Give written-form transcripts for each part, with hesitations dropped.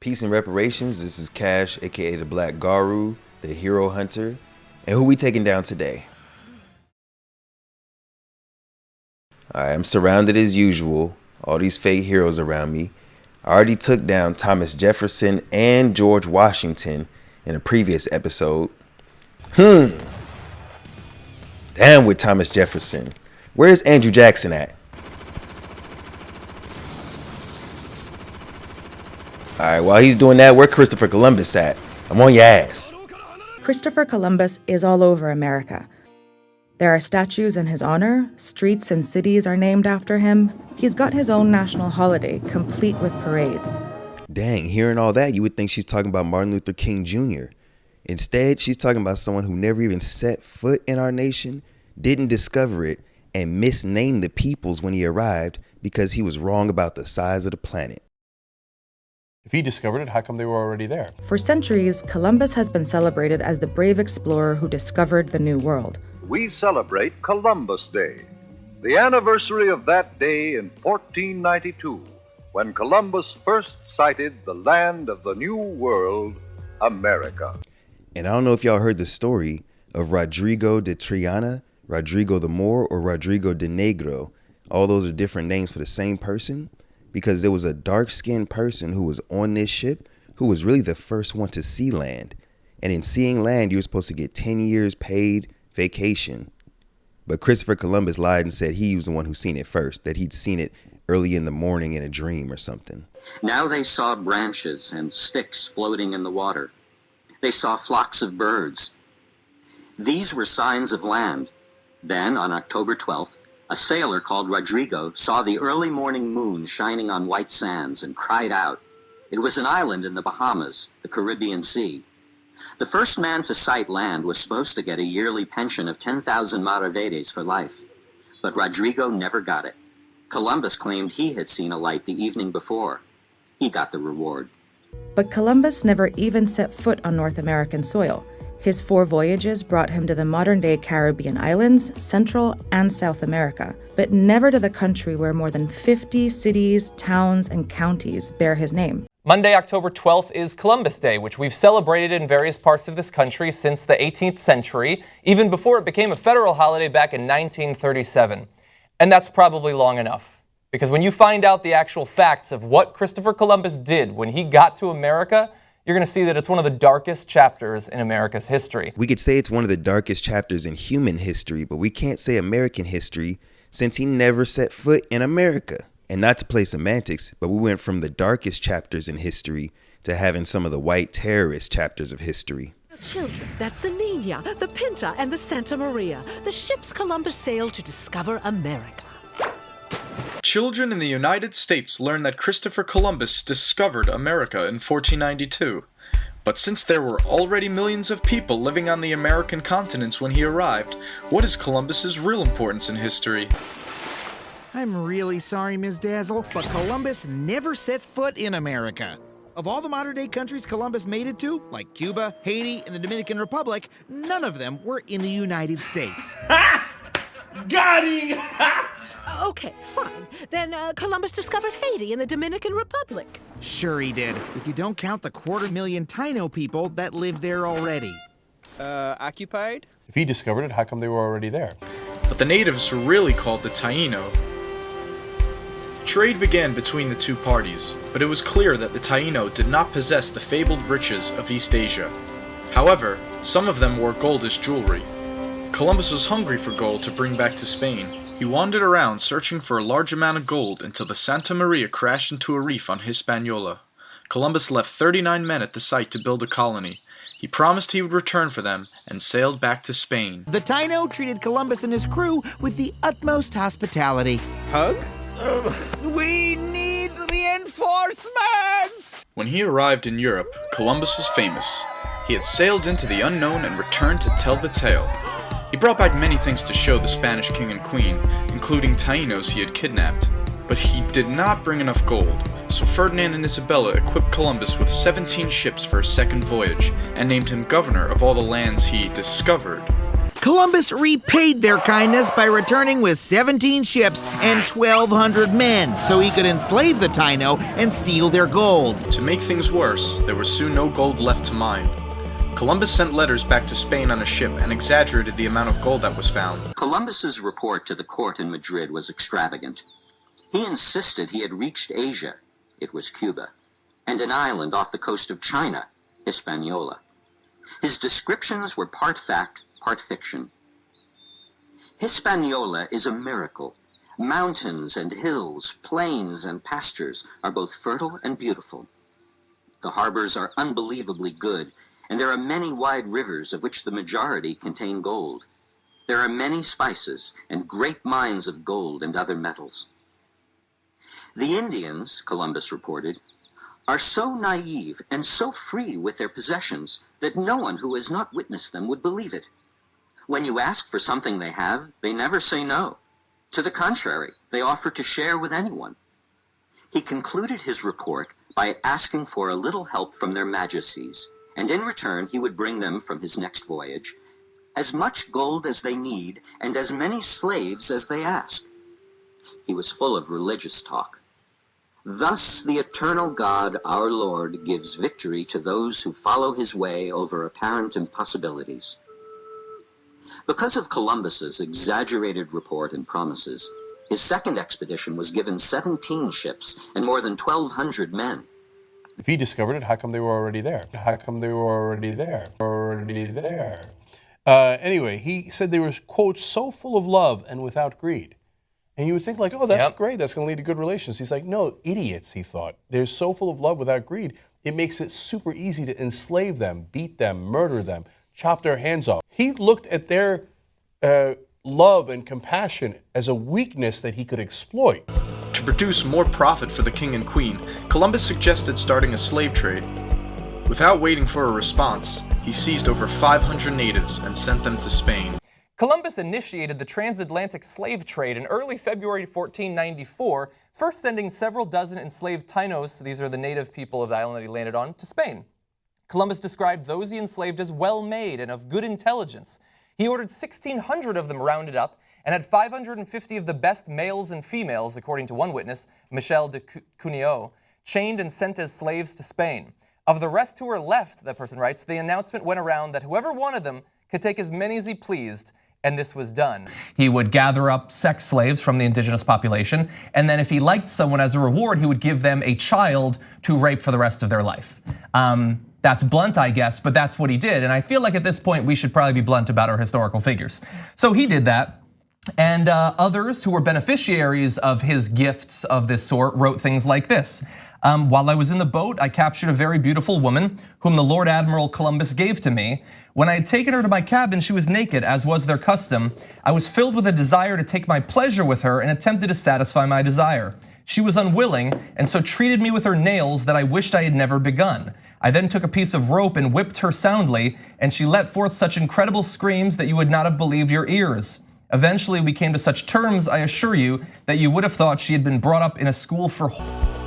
Peace and reparations. This is Cash, aka the Blackgarou, the hero hunter, and who we taking down today? Alright, I'm surrounded as usual. All these fake heroes around me. I already took down Thomas Jefferson and George Washington in a previous episode. Damn with Thomas Jefferson. Where's Andrew Jackson at? Alright, while he's doing that, where Christopher Columbus at? I'm on your ass. Christopher Columbus is all over America. There are statues in his honor, streets and cities are named after him. He's got his own national holiday, complete with parades. Dang, hearing all that, you would think she's talking about Martin Luther King Jr. Instead, she's talking about someone who never even set foot in our nation, didn't discover it, and misnamed the peoples when he arrived because he was wrong about the size of the planet. If he discovered it, how come they were already there? For centuries, Columbus has been celebrated as the brave explorer who discovered the New World. We celebrate Columbus Day, the anniversary of that day in 1492, when Columbus first sighted the land of the New World, America. And I don't know if y'all heard the story of Rodrigo de Triana, Rodrigo the Moor, or Rodrigo de Negro. All those are different names for the same person, because there was a dark-skinned person who was on this ship who was really the first one to see land. And in seeing land, you were supposed to get 10 years paid vacation. But Christopher Columbus lied and said he was the one who seen it first, that he'd seen it early in the morning in a dream or something. Now they saw branches and sticks floating in the water. They saw flocks of birds. These were signs of land. Then, on October 12th, a sailor called Rodrigo saw the early morning moon shining on white sands and cried out. It was an island in the Bahamas, the Caribbean Sea. The first man to sight land was supposed to get a yearly pension of 10,000 maravedis for life. But Rodrigo never got it. Columbus claimed he had seen a light the evening before. He got the reward. But Columbus never even set foot on North American soil. His 4 voyages brought him to the modern-day Caribbean islands, Central and South America, but never to the country where more than 50 cities, towns, and counties bear his name. Monday, October 12th is Columbus Day, which we've celebrated in various parts of this country since the 18th century, even before it became a federal holiday back in 1937. And that's probably long enough, because when you find out the actual facts of what Christopher Columbus did when he got to America, you're going to see that it's one of the darkest chapters in America's history. We could say it's one of the darkest chapters in human history, but we can't say American history since he never set foot in America. And not to play semantics, but we went from the darkest chapters in history to having some of the white terrorist chapters of history. Children, that's the Nina, the Pinta, and the Santa Maria, the ships Columbus sailed to discover America. Children in the United States learned that Christopher Columbus discovered America in 1492. But since there were already millions of people living on the American continents when he arrived, what is Columbus's real importance in history? I'm really sorry, Ms. Dazzle, but Columbus never set foot in America. Of all the modern-day countries Columbus made it to, like Cuba, Haiti, and the Dominican Republic, none of them were in the United States. Got him! Okay, fine. Then Columbus discovered Haiti and the Dominican Republic. Sure he did, if you don't count the 250,000 Taino people that lived there already. Occupied? If he discovered it, how come they were already there? But the natives were really called the Taino. Trade began between the two parties, but it was clear that the Taino did not possess the fabled riches of East Asia. However, some of them wore gold as jewelry. Columbus was hungry for gold to bring back to Spain. He wandered around searching for a large amount of gold until the Santa Maria crashed into a reef on Hispaniola. Columbus left 39 men at the site to build a colony. He promised he would return for them and sailed back to Spain. The Taino treated Columbus and his crew with the utmost hospitality. Hug? We need reinforcements! When he arrived in Europe, Columbus was famous. He had sailed into the unknown and returned to tell the tale. He brought back many things to show the Spanish king and queen, including Tainos he had kidnapped. But he did not bring enough gold, so Ferdinand and Isabella equipped Columbus with 17 ships for his second voyage, and named him governor of all the lands he discovered. Columbus repaid their kindness by returning with 17 ships and 1,200 men so he could enslave the Taino and steal their gold. To make things worse, there was soon no gold left to mine. Columbus sent letters back to Spain on a ship and exaggerated the amount of gold that was found. Columbus's report to the court in Madrid was extravagant. He insisted he had reached Asia, it was Cuba, and an island off the coast of China, Hispaniola. His descriptions were part fact, part fiction. Hispaniola is a miracle. Mountains and hills, plains and pastures are both fertile and beautiful. The harbors are unbelievably good, and there are many wide rivers of which the majority contain gold. There are many spices and great mines of gold and other metals. The Indians, Columbus reported, are so naive and so free with their possessions that no one who has not witnessed them would believe it. When you ask for something they have, they never say no. To the contrary, they offer to share with anyone. He concluded his report by asking for a little help from their majesties, and in return he would bring them from his next voyage as much gold as they need and as many slaves as they ask. He was full of religious talk. Thus the eternal God, our Lord, gives victory to those who follow his way over apparent impossibilities. Because of Columbus's exaggerated report and promises, his second expedition was given 17 ships and more than 1,200 men. If he discovered it, how come they were already there? How come they were already there? Anyway, he said they were, quote, so full of love and without greed. And you would think like, oh, that's great. That's going to lead to good relations. He's like, no, idiots, he thought. They're so full of love without greed. It makes it super easy to enslave them, beat them, murder them, chop their hands off. He looked at their love and compassion as a weakness that he could exploit. To produce more profit for the king and queen, Columbus suggested starting a slave trade. Without waiting for a response, he seized over 500 natives and sent them to Spain. Columbus initiated the transatlantic slave trade in early February 1494, first sending several dozen enslaved Tainos, these are the native people of the island that he landed on, to Spain. Columbus described those he enslaved as well-made and of good intelligence. He ordered 1,600 of them rounded up and had 550 of the best males and females, according to one witness, Michel de Cuneo, chained and sent as slaves to Spain. Of the rest who were left, that person writes, the announcement went around that whoever wanted them could take as many as he pleased, and this was done. He would gather up sex slaves from the indigenous population, and then if he liked someone as a reward, he would give them a child to rape for the rest of their life. That's blunt, I guess, but that's what he did. And I feel like at this point, we should probably be blunt about our historical figures. So he did that. And others who were beneficiaries of his gifts of this sort wrote things like this. While I was in the boat, I captured a very beautiful woman whom the Lord Admiral Columbus gave to me. When I had taken her to my cabin, she was naked, as was their custom. I was filled with a desire to take my pleasure with her and attempted to satisfy my desire. She was unwilling and so treated me with her nails that I wished I had never begun. I then took a piece of rope and whipped her soundly, and she let forth such incredible screams that you would not have believed your ears. Eventually, we came to such terms, I assure you, that you would have thought she had been brought up in a school for...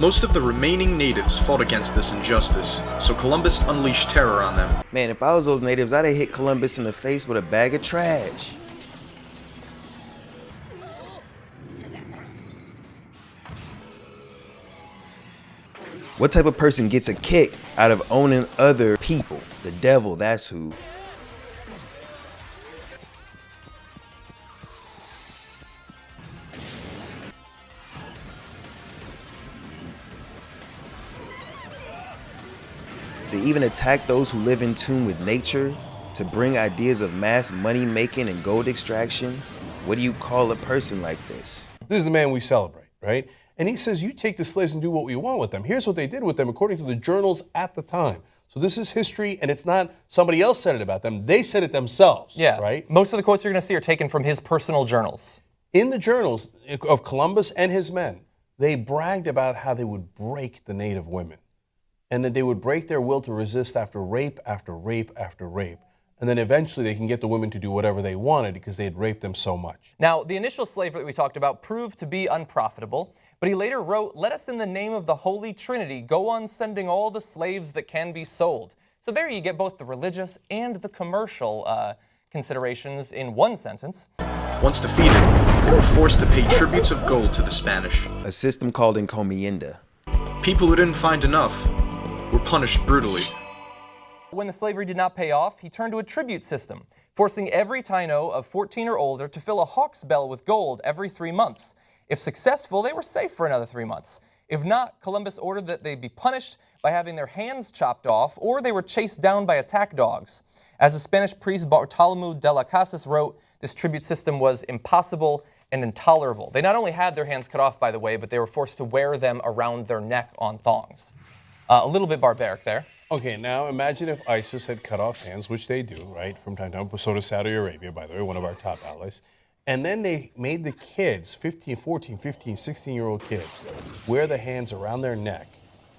Most of the remaining natives fought against this injustice, so Columbus unleashed terror on them. Man, if I was those natives, I'd have hit Columbus in the face with a bag of trash. What type of person gets a kick out of owning other people? The devil, that's who. To even attack those who live in tune with nature, to bring ideas of mass money making and gold extraction, what do you call a person like this? This is the man we celebrate, right? And he says, you take the slaves and do what we want with them. Here's what they did with them according to the journals at the time. So this is history, and it's not somebody else said it about them. They said it themselves, right? Most of the quotes you're going to see are taken from his personal journals. In the journals of Columbus and his men, they bragged about how they would break the native women, and that they would break their will to resist after rape, after rape, after rape. And then eventually they can get the women to do whatever they wanted because they had raped them so much. Now, the initial slavery that we talked about proved to be unprofitable, but he later wrote, "Let us in the name of the Holy Trinity go on sending all the slaves that can be sold." So there you get both the religious and the commercial considerations in one sentence. Once defeated, they were forced to pay tributes of gold to the Spanish. A system called Encomienda. People who didn't find enough were punished brutally. When the slavery did not pay off, he turned to a tribute system, forcing every Taino of 14 or older to fill a hawk's bell with gold every 3 months. If successful, they were safe for another 3 months. If not, Columbus ordered that they be punished by having their hands chopped off, or they were chased down by attack dogs. As the Spanish priest Bartolomé de las Casas wrote, this tribute system was impossible and intolerable. They not only had their hands cut off, by the way, but they were forced to wear them around their neck on thongs. A little bit barbaric there. Okay, now imagine if ISIS had cut off hands, which they do, right, from time to time. So does Saudi Arabia, by the way, one of our top allies. And then they made the kids, 15, 14, 15, 16-year-old kids, wear the hands around their neck.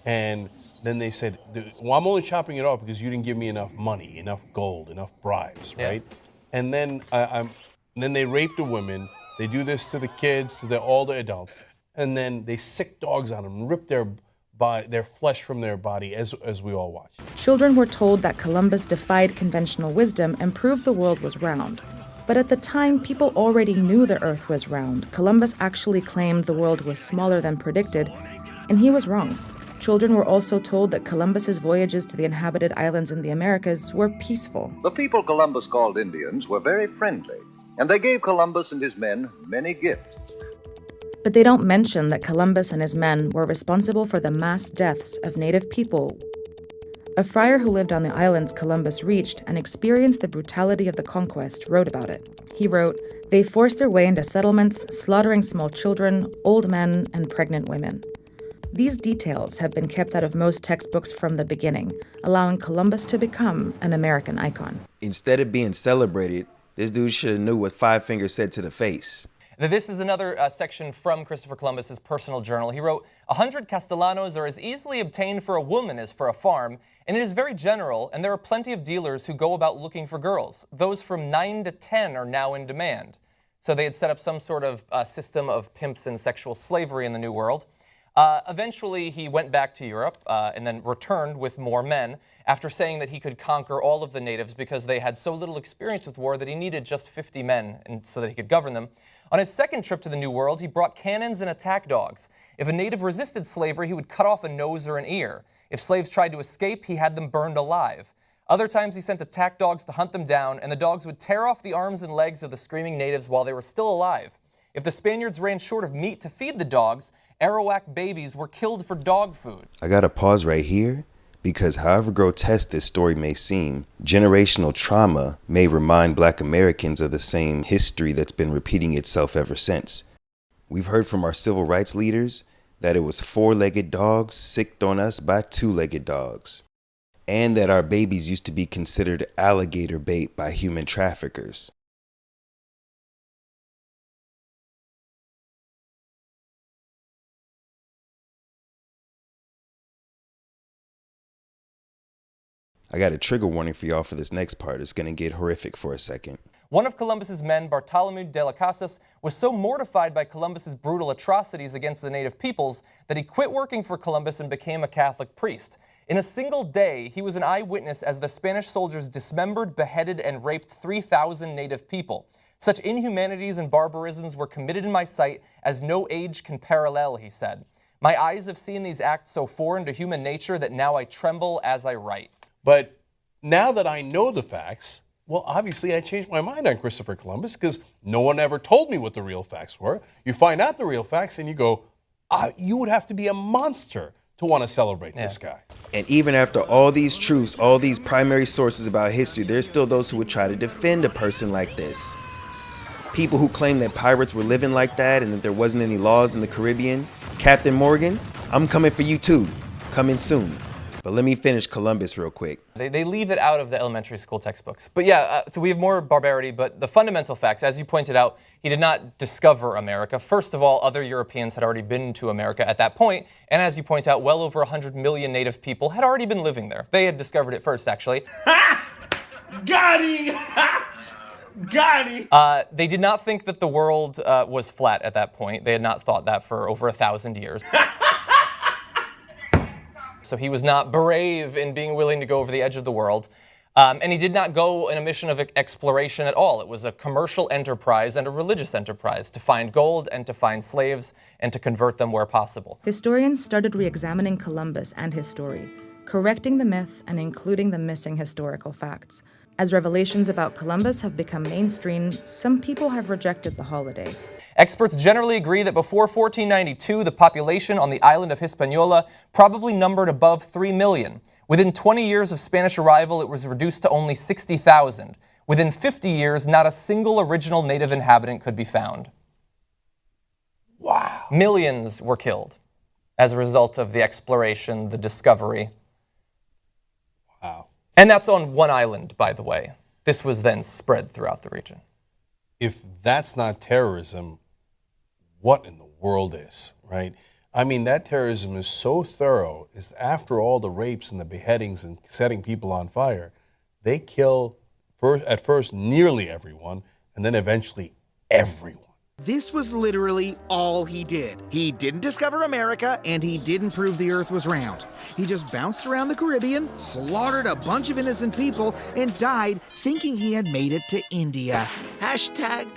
And then they said, well, I'm only chopping it off because you didn't give me enough money, enough gold, enough bribes, right? Yeah. And then they rape the women. They do this to the kids, to all the adults. And then they sick dogs on them, rip their flesh from their body as we all watch. Children were told that Columbus defied conventional wisdom and proved the world was round. But at the time, people already knew the Earth was round. Columbus actually claimed the world was smaller than predicted, and he was wrong. Children were also told that Columbus's voyages to the inhabited islands in the Americas were peaceful. The people Columbus called Indians were very friendly, and they gave Columbus and his men many gifts. But they don't mention that Columbus and his men were responsible for the mass deaths of native people. A friar who lived on the islands Columbus reached and experienced the brutality of the conquest wrote about it. He wrote, "They forced their way into settlements, slaughtering small children, old men, and pregnant women." These details have been kept out of most textbooks from the beginning, allowing Columbus to become an American icon. Instead of being celebrated, this dude should have knew what Five Fingers said to the face. This is another section from Christopher Columbus's personal journal. He wrote, 100 castellanos are as easily obtained for a woman as for a farm, and it is very general, and there are plenty of dealers who go about looking for girls. Those from 9 to 10 are now in demand. So they had set up some sort of system of pimps and sexual slavery in the New World. Eventually, he went back to Europe and then returned with more men after saying that he could conquer all of the natives because they had so little experience with war that he needed just 50 men so that he could govern them. On his second trip to the New World, he brought cannons and attack dogs. If a native resisted slavery, he would cut off a nose or an ear. If slaves tried to escape, he had them burned alive. Other times, he sent attack dogs to hunt them down, and the dogs would tear off the arms and legs of the screaming natives while they were still alive. If the Spaniards ran short of meat to feed the dogs, Arawak babies were killed for dog food. I gotta pause right here because however grotesque this story may seem, generational trauma may remind Black Americans of the same history that's been repeating itself ever since. We've heard from our civil rights leaders that it was four-legged dogs sicked on us by two-legged dogs, and that our babies used to be considered alligator bait by human traffickers. I got a trigger warning for y'all for this next part. It's going to get horrific for a second. One of Columbus's men, Bartolomé de las Casas, was so mortified by Columbus's brutal atrocities against the native peoples that he quit working for Columbus and became a Catholic priest. In a single day, he was an eyewitness as the Spanish soldiers dismembered, beheaded, and raped 3,000 native people. Such inhumanities and barbarisms were committed in my sight as no age can parallel, he said. My eyes have seen these acts so foreign to human nature that now I tremble as I write. But now that I know the facts, well, obviously I changed my mind on Christopher Columbus because no one ever told me what the real facts were. You find out the real facts and you go, you would have to be a monster to want to celebrate this guy. And even after all these truths, all these primary sources about history, there's still those who would try to defend a person like this. People who claim that pirates were living like that and that there wasn't any laws in the Caribbean. Captain Morgan, I'm coming for you too. Coming soon. But let me finish Columbus real quick. They leave it out of the elementary school textbooks. But yeah, so we have more barbarity, but the fundamental facts, as you pointed out, he did not discover America. First of all, other Europeans had already been to America at that point, and as you point out, well over 100 million native people had already been living there. They had discovered it first, actually. Got him! Got him! They did not think that the world was flat at that point. They had not thought that for over 1,000 years. So he was not brave in being willing to go over the edge of the world. And he did not go in a mission of exploration at all. It was a commercial enterprise and a religious enterprise to find gold and to find slaves and to convert them where possible. Historians started re-examining Columbus and his story, correcting the myth and including the missing historical facts. As revelations about Columbus have become mainstream, some people have rejected the holiday. Experts generally agree that before 1492, the population on the island of Hispaniola probably numbered above 3 million. Within 20 years of Spanish arrival, it was reduced to only 60,000. Within 50 years, not a single original native inhabitant could be found. Wow. Millions were killed as a result of the exploration, the discovery. Wow. And that's on one island, by the way. This was then spread throughout the region. If that's not terrorism, what in the world is, right? I mean, that terrorism is so thorough, is after all the rapes and the beheadings and setting people on fire, they kill at first nearly everyone, and then eventually everyone. This was literally all he did. He didn't discover America, and he didn't prove the Earth was round. He just bounced around the Caribbean, slaughtered a bunch of innocent people, and died thinking he had made it to India. Hashtag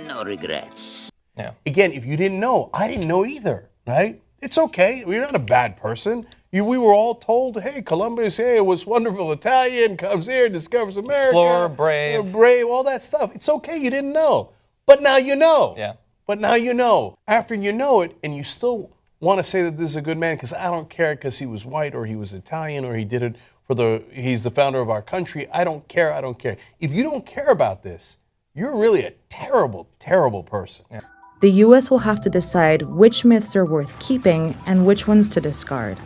no regrets. Yeah. Again, if you didn't know, I didn't know either, right? It's okay. You're not a bad person. We were all told, hey, Columbus, hey, it was wonderful Italian, comes here, discovers America. Explorer, brave. Brave, all that stuff. It's okay, you didn't know. But now you know. Yeah. But now you know. After you know it, and you still want to say that this is a good man, because I don't care because he was white or he was Italian or he did it he's the founder of our country. I don't care. If you don't care about this, you're really a terrible, terrible person. Yeah. The U.S. will have to decide which myths are worth keeping and which ones to discard.